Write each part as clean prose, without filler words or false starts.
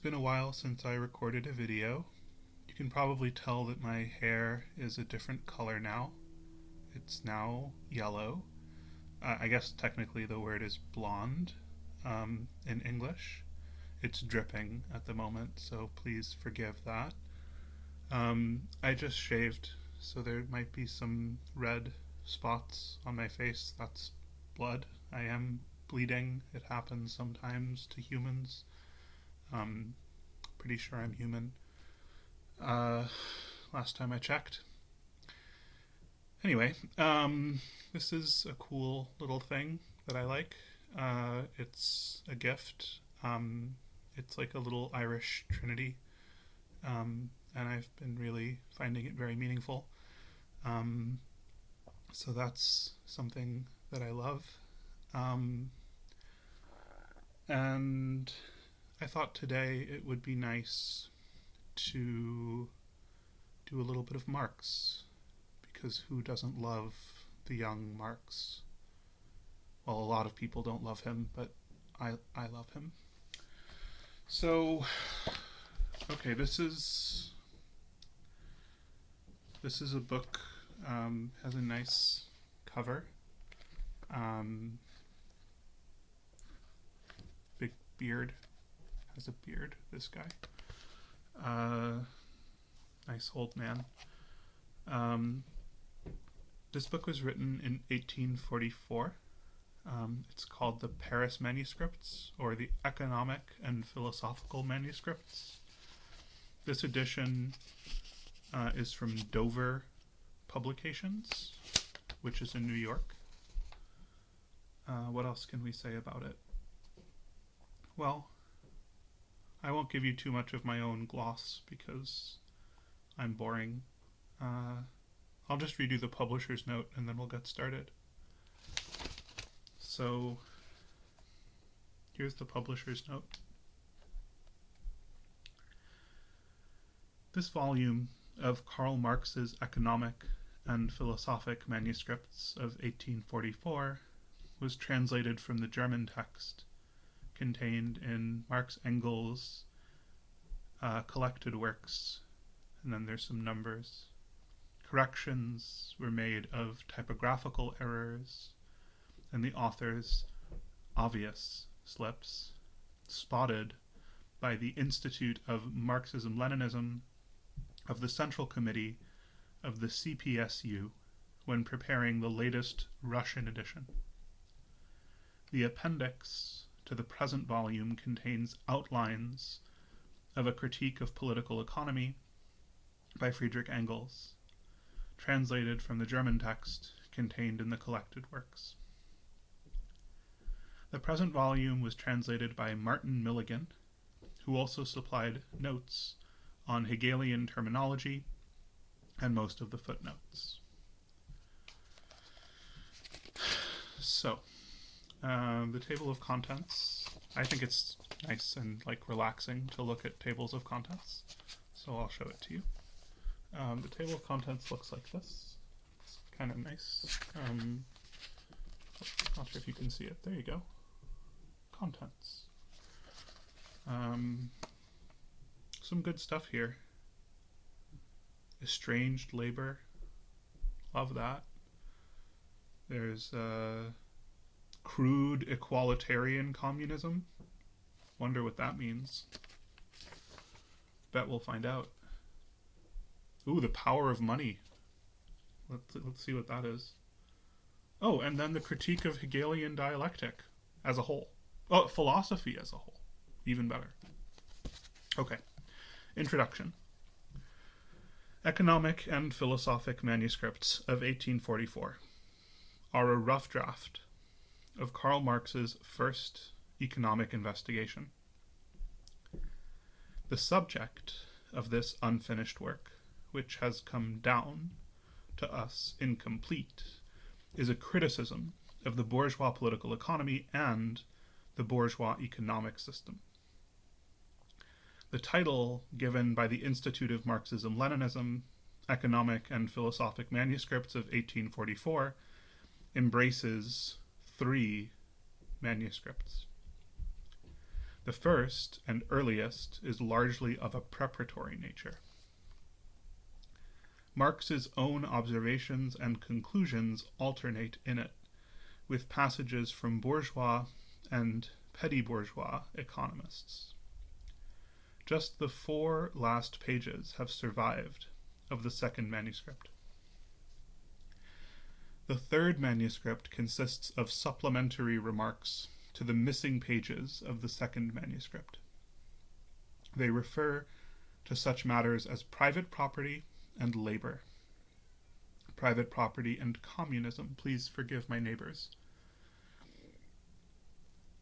been a while since I recorded a video. You can probably tell that my hair is a different color now. It's now yellow. I guess technically the word is blonde in English. It's dripping at the moment, so please forgive that. I just shaved, so there might be some red spots on my face. That's blood. I am bleeding. It happens sometimes to humans. Um, Pretty sure I'm human. Uh, Last time I checked. Anyway, this is a cool little thing that I like. It's a gift. It's like a little Irish Trinity, and I've been really finding it very meaningful. Um, so that's something that I love. Um, and I thought today it would be nice to do a little bit of Marx, because who doesn't love the young Marx? Well, a lot of people don't love him, but I love him. So, okay, this is a book. Has a nice cover. Um, Big beard. Has a beard. This guy. Nice old man. This book was written in 1844. It's called the Paris Manuscripts, or the Economic and Philosophical Manuscripts. This edition is from Dover Publications, which is in New York. What else can we say about it? Well, I won't give you too much of my own gloss because I'm boring. I'll just read you the publisher's note and then we'll get started. So, here's the publisher's note. This volume of Karl Marx's Economic and Philosophic Manuscripts of 1844 was translated from the German text contained in Marx Engels' collected works, and then there's some numbers. Corrections were made of typographical errors and the author's obvious slips, spotted by the Institute of Marxism-Leninism of the Central Committee of the CPSU when preparing the latest Russian edition. The appendix to the present volume contains outlines of a critique of political economy by Friedrich Engels, translated from the German text contained in the collected works. The present volume was translated by Martin Milligan, who also supplied notes on Hegelian terminology and most of the footnotes. So, the table of contents, I think it's nice and relaxing to look at tables of contents, so I'll show it to you. The table of contents looks like this. It's kind of nice. Not sure if you can see it. There you go. Contents. Some good stuff here. Estranged labor. Love that. There's crude equalitarian communism. Wonder what that means. Bet we'll find out. Ooh, the power of money. Let's see what that is. Oh, and then the critique of Hegelian dialectic as a whole. Oh, philosophy as a whole. Even better. Okay. Introduction. Economic and Philosophic Manuscripts of 1844 are a rough draft of Karl Marx's first economic investigation. The subject of this unfinished work, which has come down to us incomplete, is a criticism of the bourgeois political economy and the bourgeois economic system. The title given by the Institute of Marxism-Leninism, Economic and Philosophic Manuscripts of 1844, embraces 3 manuscripts. The first and earliest is largely of a preparatory nature. Marx's own observations and conclusions alternate in it, with passages from bourgeois and petty bourgeois economists. Just the 4 last pages have survived of the second manuscript. The third manuscript consists of supplementary remarks to the missing pages of the second manuscript. They refer to such matters as private property and labor. Private property and communism, please forgive my neighbors.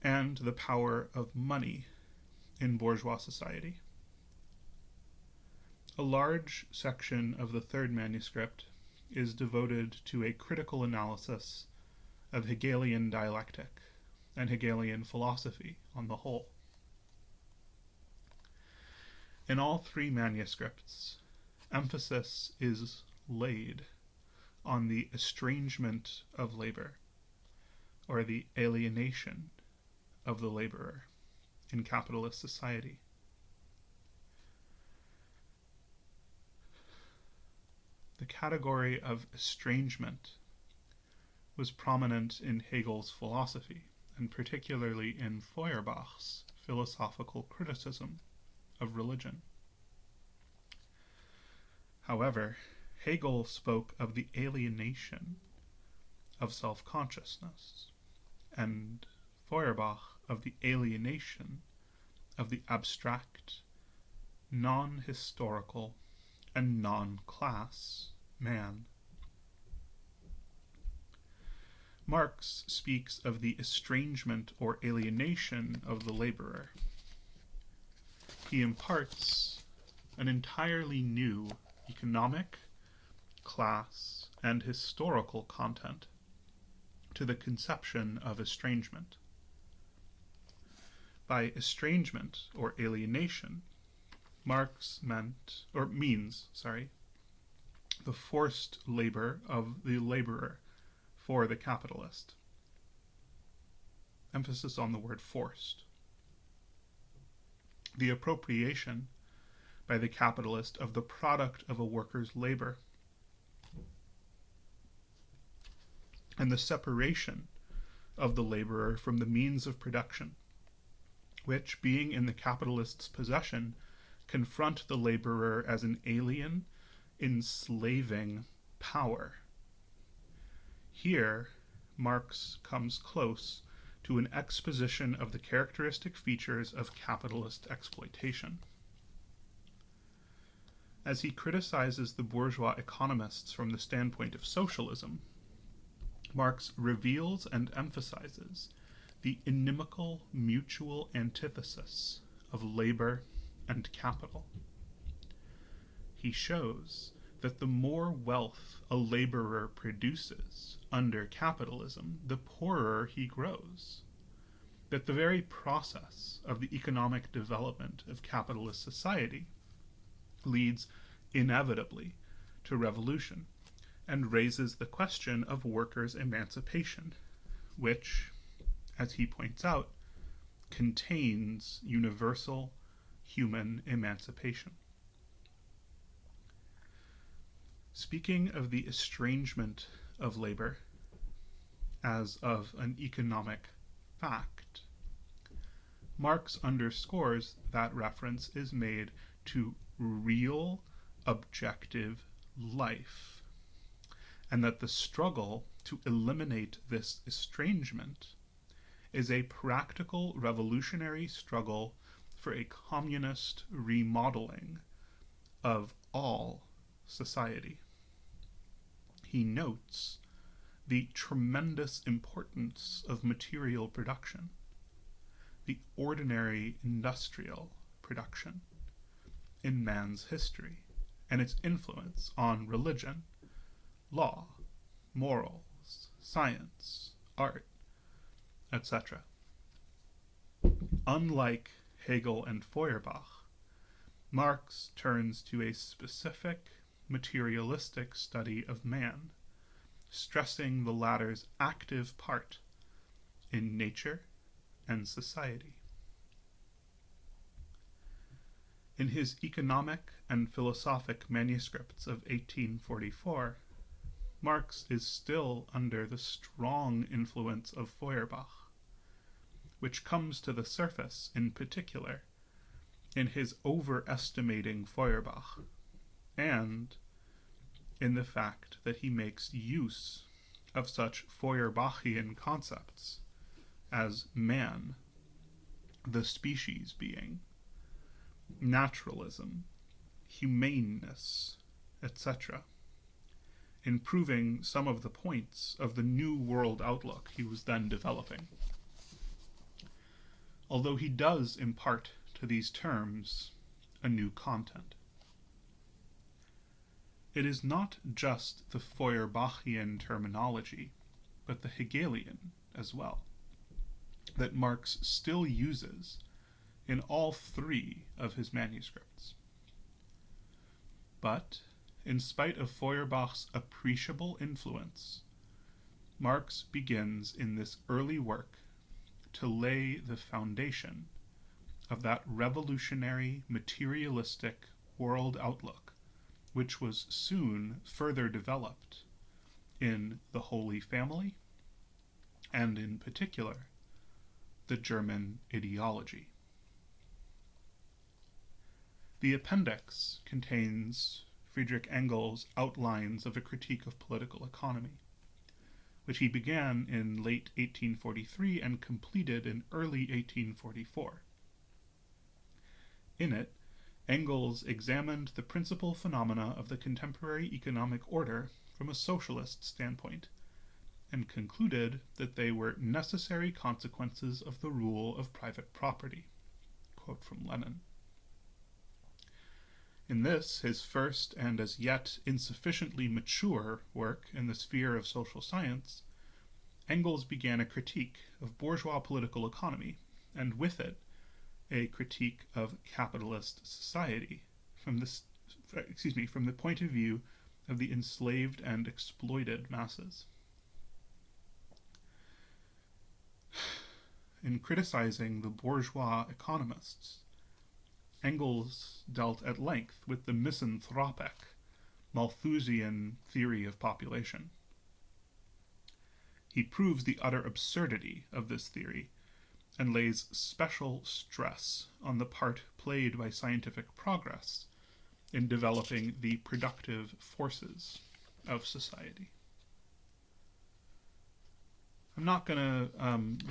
And the power of money in bourgeois society. A large section of the third manuscript is devoted to a critical analysis of Hegelian dialectic and Hegelian philosophy on the whole. In all 3 manuscripts, emphasis is laid on the estrangement of labor, or the alienation of the laborer in capitalist society. The category of estrangement was prominent in Hegel's philosophy, and particularly in Feuerbach's philosophical criticism of religion. However, Hegel spoke of the alienation of self-consciousness, and Feuerbach of the alienation of the abstract, non-historical, and non-class man. Marx speaks of the estrangement or alienation of the laborer. He imparts an entirely new economic, class, and historical content to the conception of estrangement. By estrangement or alienation, Marx means the forced labor of the laborer for the capitalist. Emphasis on the word forced. The appropriation by the capitalist of the product of a worker's labor, and the separation of the laborer from the means of production, which, being in the capitalist's possession, confront the laborer as an alien, enslaving power. Here, Marx comes close to an exposition of the characteristic features of capitalist exploitation. As he criticizes the bourgeois economists from the standpoint of socialism, Marx reveals and emphasizes the inimical mutual antithesis of labor and capital. He shows that the more wealth a laborer produces under capitalism, the poorer he grows. That the very process of the economic development of capitalist society leads inevitably to revolution and raises the question of workers' emancipation, which, as he points out, contains universal human emancipation. Speaking of the estrangement of labor as of an economic fact, Marx underscores that reference is made to real, objective life, and that the struggle to eliminate this estrangement is a practical revolutionary struggle for a communist remodeling of all society. He notes the tremendous importance of material production, the ordinary industrial production, in man's history, and its influence on religion, law, morals, science, art, etc. Unlike Hegel and Feuerbach, Marx turns to a specific materialistic study of man, stressing the latter's active part in nature and society. In his economic and philosophic manuscripts of 1844, Marx is still under the strong influence of Feuerbach, which comes to the surface in particular in his overestimating Feuerbach, and in the fact that he makes use of such Feuerbachian concepts as man, the species being, naturalism, humaneness, etc., in proving some of the points of the new world outlook he was then developing. Although he does impart to these terms a new content. It is not just the Feuerbachian terminology, but the Hegelian as well, that Marx still uses in all three of his manuscripts. But, in spite of Feuerbach's appreciable influence, Marx begins in this early work to lay the foundation of that revolutionary, materialistic world outlook which was soon further developed in the Holy Family, and in particular, the German ideology. The appendix contains Friedrich Engels' outlines of a critique of political economy, which he began in late 1843 and completed in early 1844. In it, Engels examined the principal phenomena of the contemporary economic order from a socialist standpoint, and concluded that they were necessary consequences of the rule of private property. Quote from Lenin. In this, his first and as yet insufficiently mature work in the sphere of social science, Engels began a critique of bourgeois political economy, and with it, a critique of capitalist society from the point of view of the enslaved and exploited masses. In criticizing the bourgeois economists, Engels dealt at length with the misanthropic, Malthusian theory of population. He proves the utter absurdity of this theory and lays special stress on the part played by scientific progress in developing the productive forces of society. I'm not going to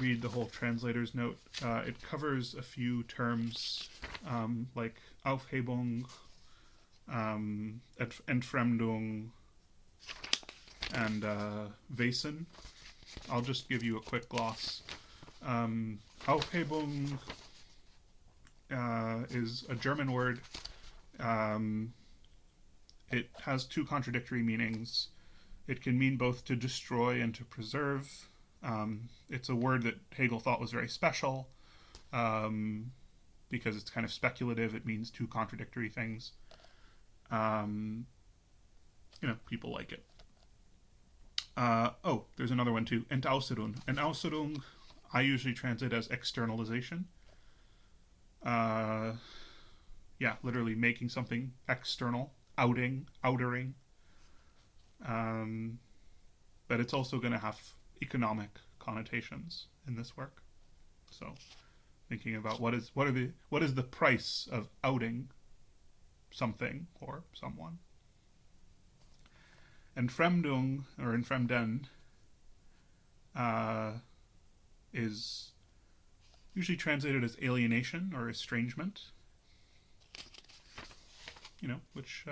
read the whole translator's note. It covers a few terms like Aufhebung, Entfremdung, and Wesen. I'll just give you a quick gloss. Aufhebung is a German word. It has two contradictory meanings. It can mean both to destroy and to preserve. It's a word that Hegel thought was very special because it's kind of speculative. It means two contradictory things. People like it. There's another one too. Entauserung. Entauserung, I usually translate as externalization. Literally making something external, outering. But it's also going to have economic connotations in this work. So, thinking about what is the price of outing something or someone. Entfremdung or Entfremden is usually translated as alienation or estrangement. Which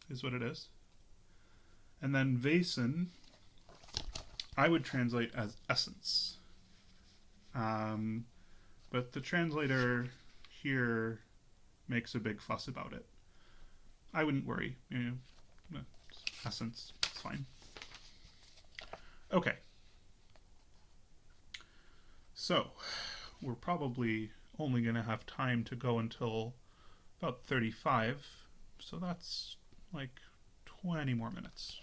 is what it is. And then Wesen, I would translate as essence. But the translator here makes a big fuss about it. I wouldn't worry. Essence, it's fine. Okay. So, we're probably only going to have time to go until about 35. So that's like 20 more minutes.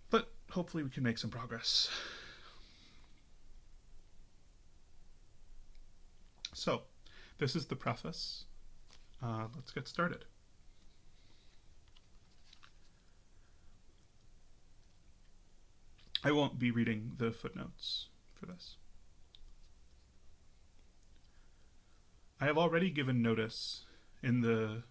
But hopefully we can make some progress. So, this is the preface Let's get started. I won't be reading the footnotes for this. I have already given notice in the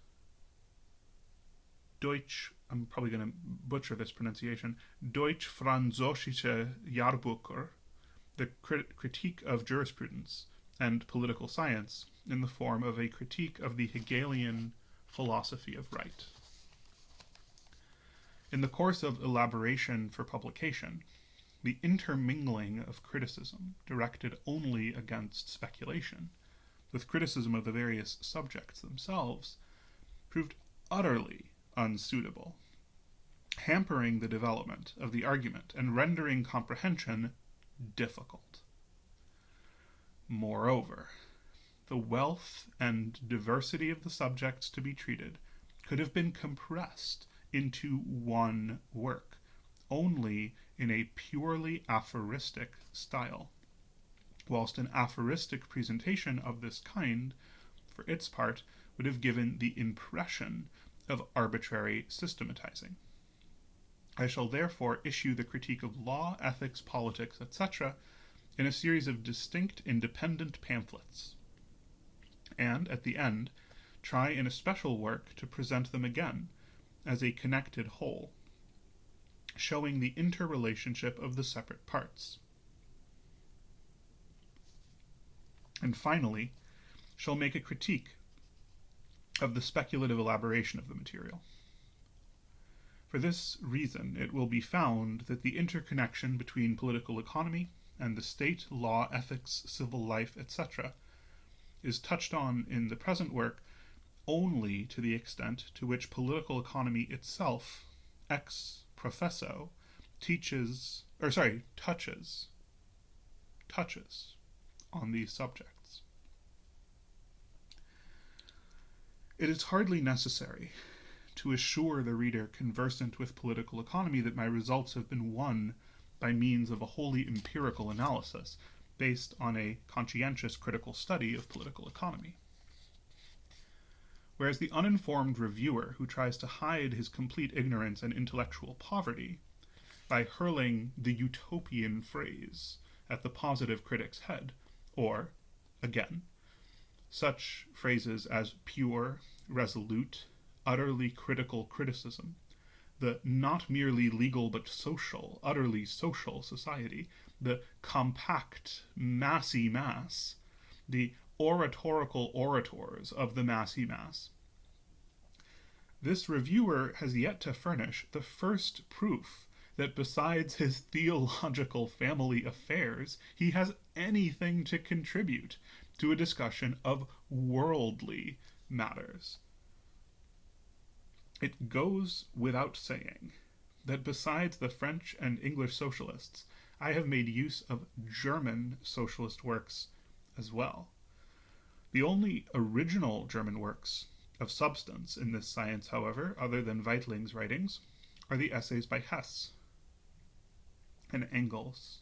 Deutsch, I'm probably going to butcher this pronunciation, Deutsch-Französische Jahrbucher, the critique of jurisprudence and political science in the form of a critique of the Hegelian philosophy of right. In the course of elaboration for publication, the intermingling of criticism directed only against speculation, with criticism of the various subjects themselves, proved utterly unsuitable, hampering the development of the argument and rendering comprehension difficult. Moreover, the wealth and diversity of the subjects to be treated could have been compressed into one work, only in a purely aphoristic style, whilst an aphoristic presentation of this kind, for its part, would have given the impression of arbitrary systematizing. I shall therefore issue the critique of law, ethics, politics, etc., in a series of distinct independent pamphlets, and, at the end, try in a special work to present them again as a connected whole, showing the interrelationship of the separate parts. And finally, shall make a critique of the speculative elaboration of the material. For this reason, it will be found that the interconnection between political economy and the state, law, ethics, civil life, etc., is touched on in the present work only to the extent to which political economy itself, ex professo, touches on these subjects. It is hardly necessary to assure the reader conversant with political economy that my results have been won by means of a wholly empirical analysis based on a conscientious critical study of political economy. Whereas the uninformed reviewer who tries to hide his complete ignorance and intellectual poverty by hurling the utopian phrase at the positive critic's head, or, again, such phrases as pure, resolute, utterly critical criticism, the not merely legal but social, utterly social society, the compact, massy mass, the oratorical orators of the massy mass. This reviewer has yet to furnish the first proof that besides his theological family affairs, he has anything to contribute to a discussion of worldly matters. It goes without saying that besides the French and English socialists, I have made use of German socialist works as well. The only original German works of substance in this science, however, other than Weitling's writings, are the essays by Hess and Engels,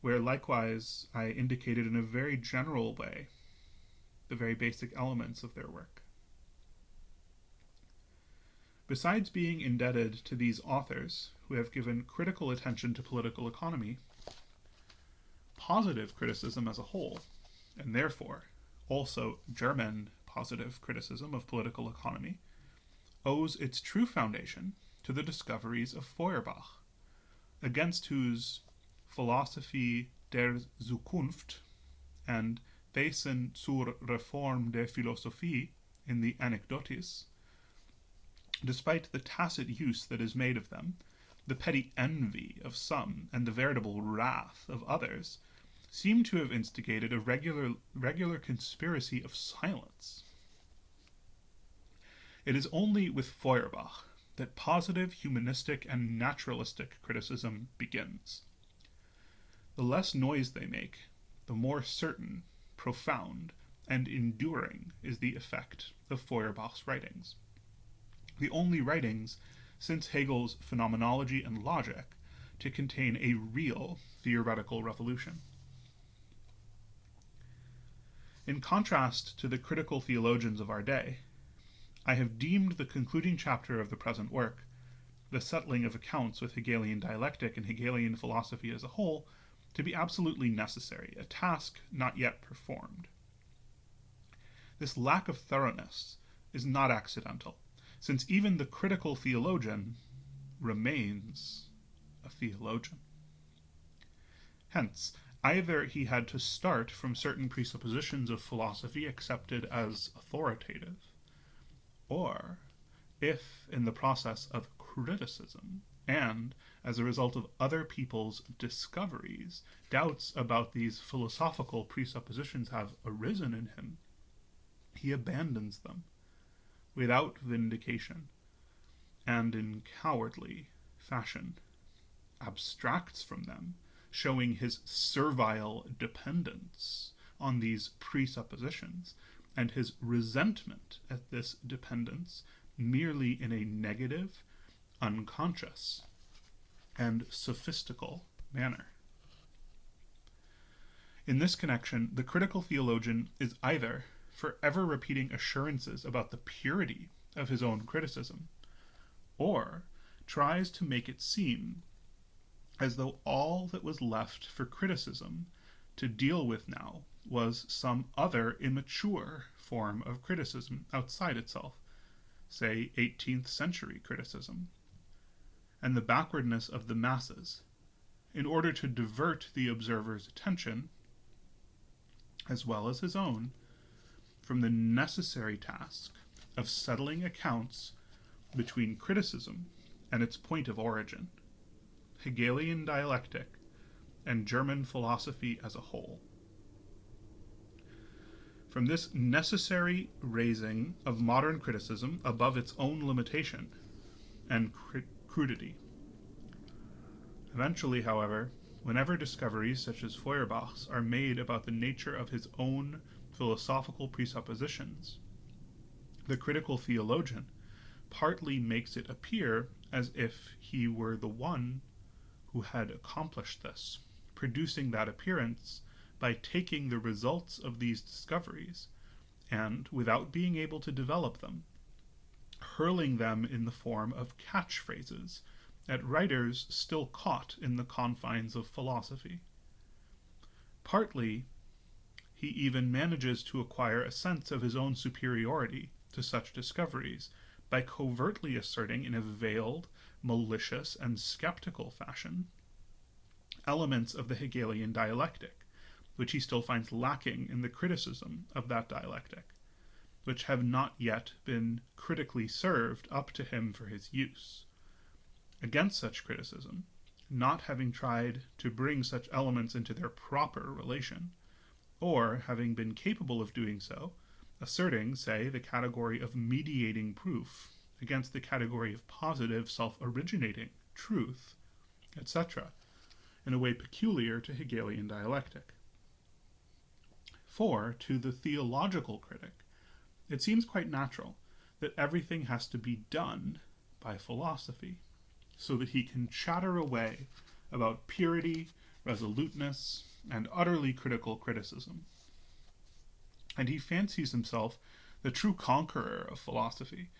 where likewise I indicated in a very general way the very basic elements of their work. Besides being indebted to these authors who have given critical attention to political economy, positive criticism as a whole, and therefore also German positive criticism of political economy, owes its true foundation to the discoveries of Feuerbach, against whose Philosophie der Zukunft and Thesen zur Reform der Philosophie in the Anekdotis, despite the tacit use that is made of them, the petty envy of some and the veritable wrath of others, seem to have instigated a regular conspiracy of silence. It is only with Feuerbach that positive humanistic and naturalistic criticism begins. The less noise they make, the more certain, profound, and enduring is the effect of Feuerbach's writings. The only writings, since Hegel's Phenomenology and Logic, to contain a real theoretical revolution. In contrast to the critical theologians of our day, I have deemed the concluding chapter of the present work, the settling of accounts with Hegelian dialectic and Hegelian philosophy as a whole, to be absolutely necessary, a task not yet performed. This lack of thoroughness is not accidental, since even the critical theologian remains a theologian. Hence, either he had to start from certain presuppositions of philosophy accepted as authoritative, or, if in the process of criticism, and as a result of other people's discoveries, doubts about these philosophical presuppositions have arisen in him, he abandons them without vindication, and in cowardly fashion abstracts from them, showing his servile dependence on these presuppositions, and his resentment at this dependence merely in a negative, unconscious, and sophistical manner. In this connection, the critical theologian is either forever repeating assurances about the purity of his own criticism, or tries to make it seem as though all that was left for criticism to deal with now was some other immature form of criticism outside itself, say 18th century criticism, and the backwardness of the masses, in order to divert the observer's attention, as well as his own, from the necessary task of settling accounts between criticism and its point of origin, Hegelian dialectic, and German philosophy as a whole. From this necessary raising of modern criticism above its own limitation and crudity. Eventually, however, whenever discoveries such as Feuerbach's are made about the nature of his own philosophical presuppositions, the critical theologian partly makes it appear as if he were the one who had accomplished this, producing that appearance by taking the results of these discoveries and, without being able to develop them, hurling them in the form of catchphrases at writers still caught in the confines of philosophy. Partly, he even manages to acquire a sense of his own superiority to such discoveries by covertly asserting in a veiled, malicious, and skeptical fashion elements of the Hegelian dialectic, which he still finds lacking in the criticism of that dialectic, which have not yet been critically served up to him for his use. Against such criticism, not having tried to bring such elements into their proper relation, or having been capable of doing so, asserting, say, the category of mediating proof against the category of positive self-originating truth, etc., in a way peculiar to Hegelian dialectic. For, to the theological critic, it seems quite natural that everything has to be done by philosophy, so that he can chatter away about purity, resoluteness, and utterly critical criticism. And he fancies himself the true conqueror of philosophy,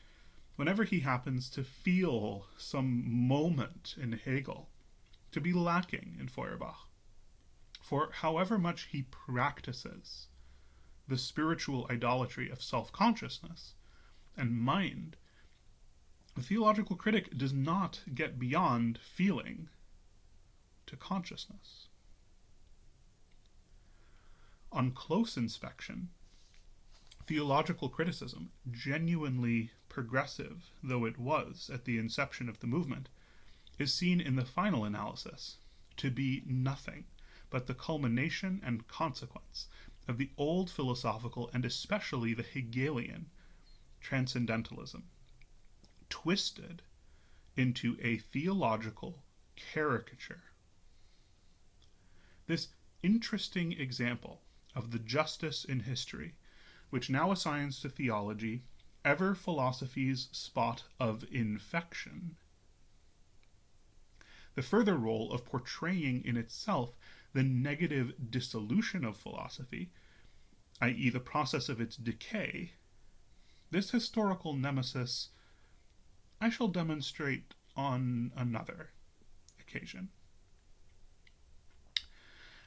whenever he happens to feel some moment in Hegel to be lacking in Feuerbach. For however much he practices the spiritual idolatry of self-consciousness and mind, the theological critic does not get beyond feeling to consciousness. On close inspection, theological criticism, genuinely progressive though it was at the inception of the movement, is seen in the final analysis to be nothing but the culmination and consequence of the old philosophical and especially the Hegelian transcendentalism, twisted into a theological caricature. This interesting example of the justice in history, which now assigns to theology ever philosophy's spot of infection, the further role of portraying in itself the negative dissolution of philosophy, i.e. the process of its decay, this historical nemesis I shall demonstrate on another occasion.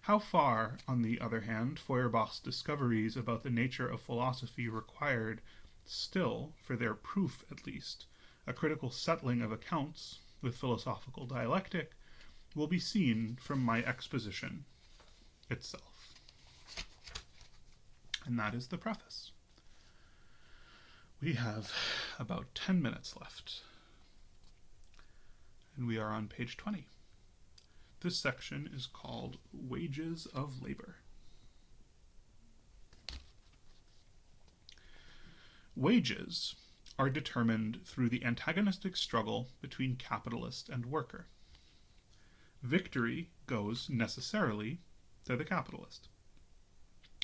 How far, on the other hand, Feuerbach's discoveries about the nature of philosophy required still, for their proof at least, a critical settling of accounts with philosophical dialectic, will be seen from my exposition itself. And that is the preface. We have about 10 minutes left, and we are on page 20. This section is called Wages of Labor. Wages are determined through the antagonistic struggle between capitalist and worker. Victory goes necessarily to the capitalist.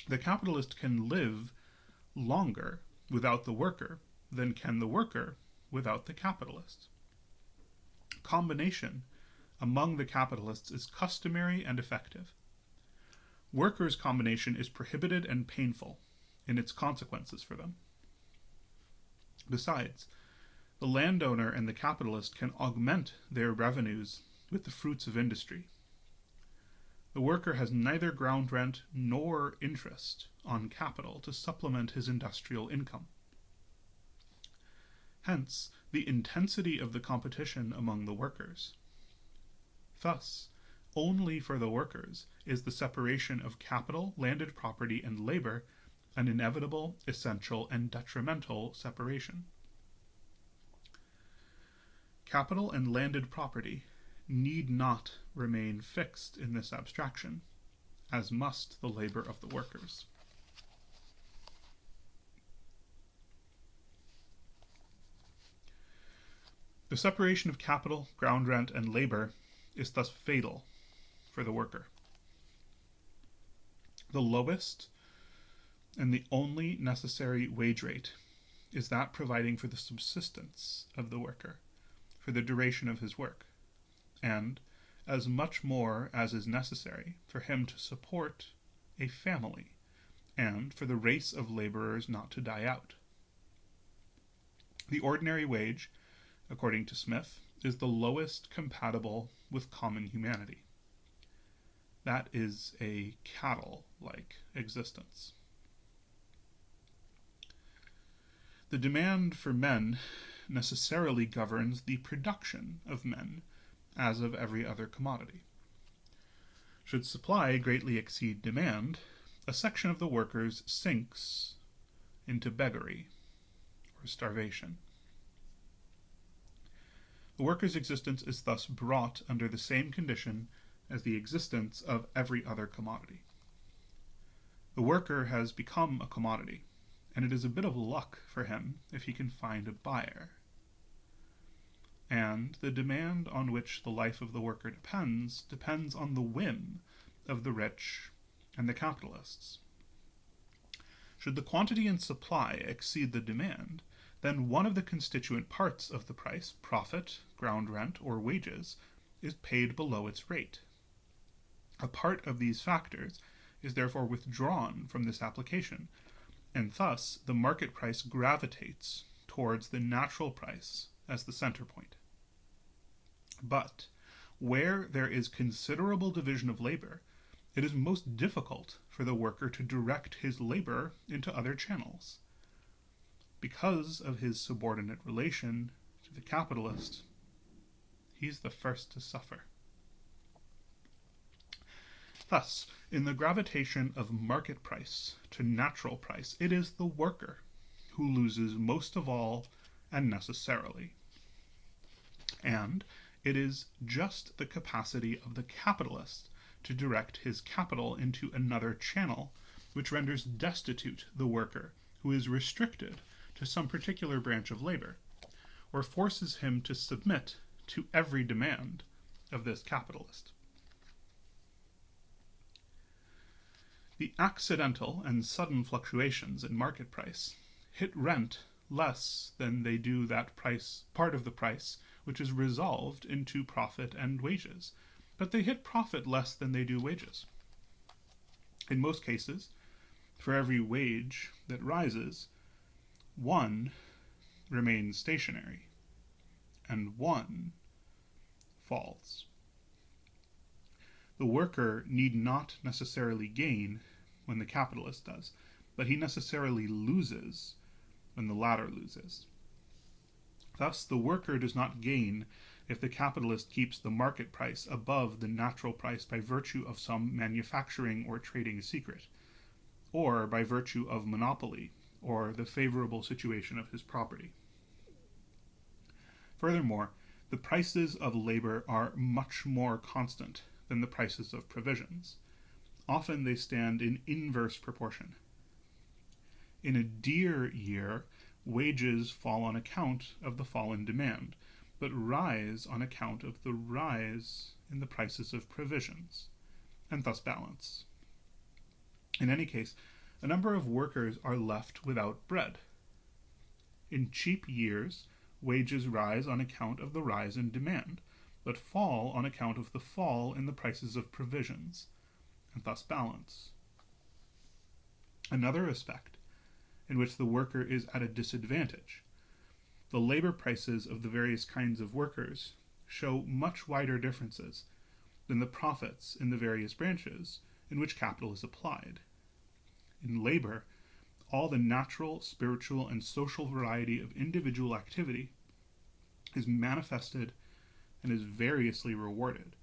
The capitalist can live longer without the worker than can the worker without the capitalist. Combination among the capitalists is customary and effective. Workers' combination is prohibited and painful in its consequences for them. Besides, the landowner and the capitalist can augment their revenues with the fruits of industry. The worker has neither ground rent nor interest on capital to supplement his industrial income. Hence, the intensity of the competition among the workers. Thus, only for the workers is the separation of capital, landed property, and labor an inevitable, essential, and detrimental separation. Capital and landed property need not remain fixed in this abstraction, as must the labor of the workers. The separation of capital, ground rent, and labor is thus fatal for the worker. The lowest and the only necessary wage rate is that providing for the subsistence of the worker for the duration of his work, and as much more as is necessary for him to support a family and for the race of laborers not to die out. The ordinary wage, according to Smith, is the lowest compatible with common humanity. That is a cattle-like existence. The demand for men necessarily governs the production of men, as of every other commodity. Should supply greatly exceed demand, a section of the workers sinks into beggary or starvation. The worker's existence is thus brought under the same condition as the existence of every other commodity. The worker has become a commodity, and it is a bit of luck for him if he can find a buyer. And the demand on which the life of the worker depends on the whim of the rich and the capitalists. Should the quantity and supply exceed the demand, then one of the constituent parts of the price, profit, ground rent, or wages, is paid below its rate. A part of these factors is therefore withdrawn from this application, and thus the market price gravitates towards the natural price as the center point. But where there is considerable division of labor, it is most difficult for the worker to direct his labor into other channels. Because of his subordinate relation to the capitalist, he's the first to suffer. Thus, in the gravitation of market price to natural price, it is the worker who loses most of all and necessarily. And it is just the capacity of the capitalist to direct his capital into another channel which renders destitute the worker who is restricted to some particular branch of labor, or forces him to submit to every demand of this capitalist. The accidental and sudden fluctuations in market price hit rent less than they do that part of the price which is resolved into profit and wages, but they hit profit less than they do wages. In most cases, for every wage that rises, one remains stationary and one falls. The worker need not necessarily gain when the capitalist does, but he necessarily loses when the latter loses. Thus, the worker does not gain if the capitalist keeps the market price above the natural price by virtue of some manufacturing or trading secret, or by virtue of monopoly, or the favorable situation of his property. Furthermore, the prices of labor are much more constant than the prices of provisions. Often they stand in inverse proportion. In a dear year, wages fall on account of the fall in demand, but rise on account of the rise in the prices of provisions, and thus balance. In any case, a number of workers are left without bread. In cheap years, wages rise on account of the rise in demand, but fall on account of the fall in the prices of provisions, and thus balance. Another aspect in which the worker is at a disadvantage. The labor prices of the various kinds of workers show much wider differences than the profits in the various branches in which capital is applied. In labor, all the natural, spiritual, and social variety of individual activity is manifested and is variously rewarded,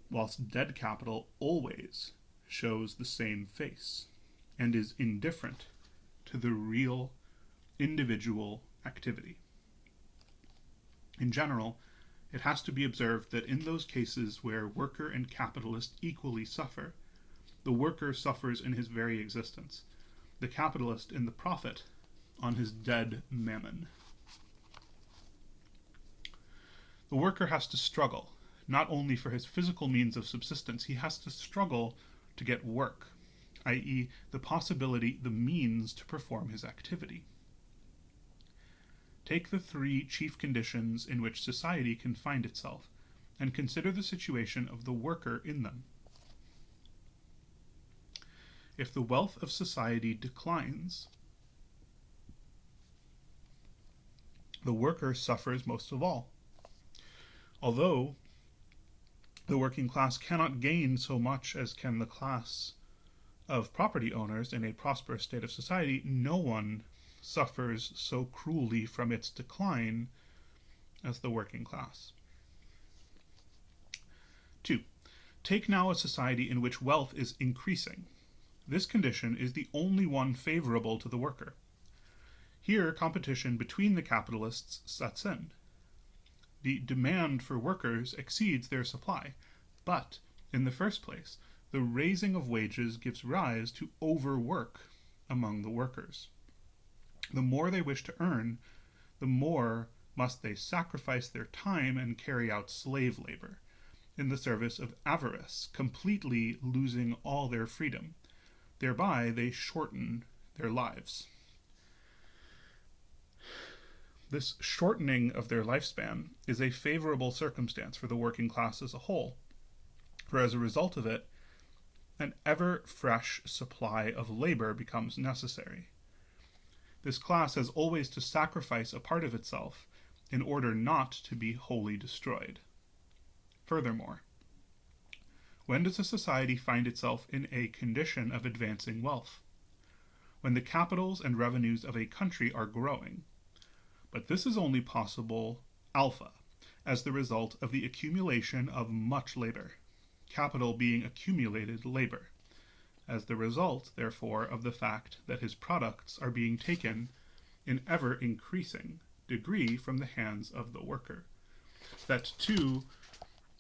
whilst dead capital always shows the same face and is indifferent to the real individual activity. In general, it has to be observed that in those cases where worker and capitalist equally suffer, the worker suffers in his very existence, the capitalist in the profit on his dead mammon. The worker has to struggle, not only for his physical means of subsistence, he has to struggle to get work, i.e., the possibility, the means to perform his activity. Take the three chief conditions in which society can find itself, and consider the situation of the worker in them. If the wealth of society declines, the worker suffers most of all. Although the working class cannot gain so much as can the class of property owners in a prosperous state of society, no one suffers so cruelly from its decline as the working class. 2. Take now a society in which wealth is increasing. This condition is the only one favorable to the worker. Here, competition between the capitalists sets in. The demand for workers exceeds their supply, but, in the first place, the raising of wages gives rise to overwork among the workers. The more they wish to earn, the more must they sacrifice their time and carry out slave labor, in the service of avarice, completely losing all their freedom. Thereby they shorten their lives. This shortening of their lifespan is a favorable circumstance for the working class as a whole, for as a result of it, an ever-fresh supply of labor becomes necessary. This class has always to sacrifice a part of itself in order not to be wholly destroyed. Furthermore, when does a society find itself in a condition of advancing wealth? When the capitals and revenues of a country are growing. But this is only possible, alpha, as the result of the accumulation of much labor, capital being accumulated labor, as the result, therefore, of the fact that his products are being taken in ever-increasing degree from the hands of the worker. That, to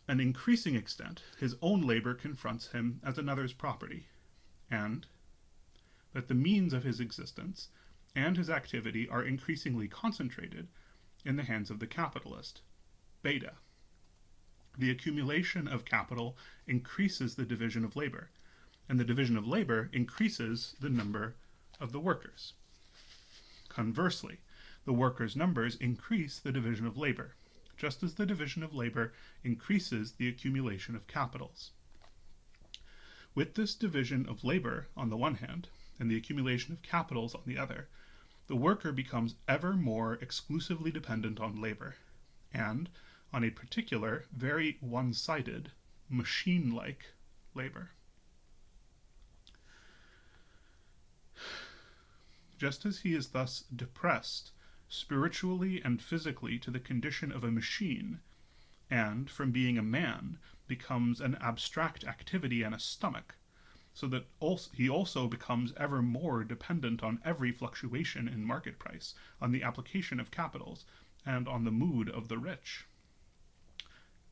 an increasing extent, his own labor confronts him as another's property, and that the means of his existence and his activity are increasingly concentrated in the hands of the capitalist, beta. The accumulation of capital increases the division of labor, and the division of labor increases the number of the workers. Conversely, the workers' numbers increase the division of labor, just as the division of labor increases the accumulation of capitals. With this division of labor on the one hand, and the accumulation of capitals on the other, the worker becomes ever more exclusively dependent on labor, and on a particular, very one-sided, machine-like labor. Just as he is thus depressed spiritually and physically to the condition of a machine, and from being a man becomes an abstract activity and a stomach, so that he also becomes ever more dependent on every fluctuation in market price, on the application of capitals, and on the mood of the rich.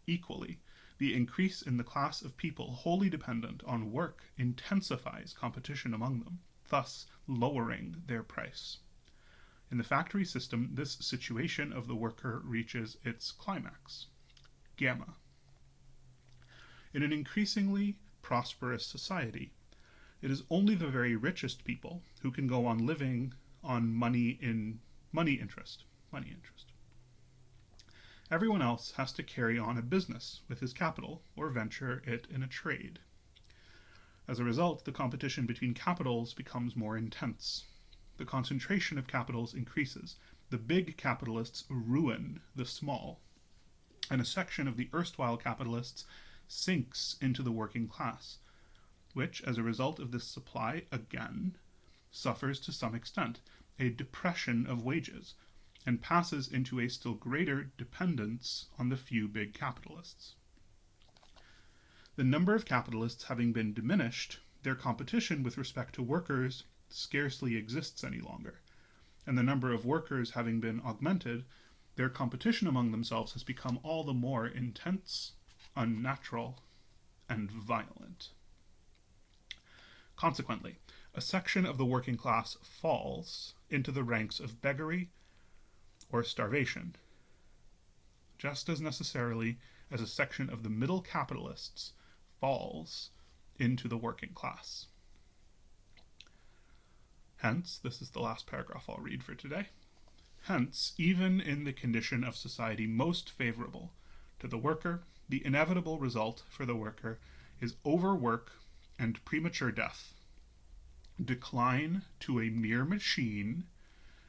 Equally, the increase in the class of people wholly dependent on work intensifies competition among them, thus lowering their price. In the factory system, this situation of the worker reaches its climax, gamma. In an increasingly prosperous society, it is only the very richest people who can go on living on money interest. Everyone else has to carry on a business with his capital or venture it in a trade. As a result, the competition between capitals becomes more intense. The concentration of capitals increases. The big capitalists ruin the small, and a section of the erstwhile capitalists sinks into the working class, which, as a result of this supply, again, suffers to some extent a depression of wages, and passes into a still greater dependence on the few big capitalists. The number of capitalists having been diminished, their competition with respect to workers scarcely exists any longer, and the number of workers having been augmented, their competition among themselves has become all the more intense, unnatural, and violent. Consequently, a section of the working class falls into the ranks of beggary or starvation, just as necessarily as a section of the middle capitalists falls into the working class. Hence, this is the last paragraph I'll read for today. Hence, even in the condition of society most favorable to the worker, the inevitable result for the worker is overwork and premature death, decline to a mere machine,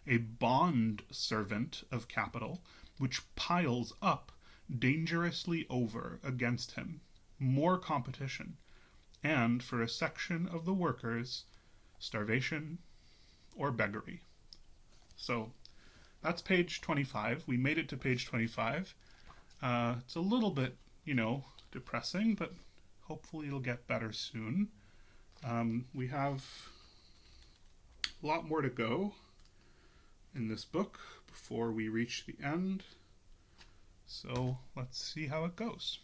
a bond servant of capital, which piles up dangerously over against him more competition, and for a section of the workers, starvation or beggary. So that's page 25. We made it to page 25. It's a little bit, depressing, but hopefully it'll get better soon. We have a lot more to go in this book before we reach the end. So let's see how it goes.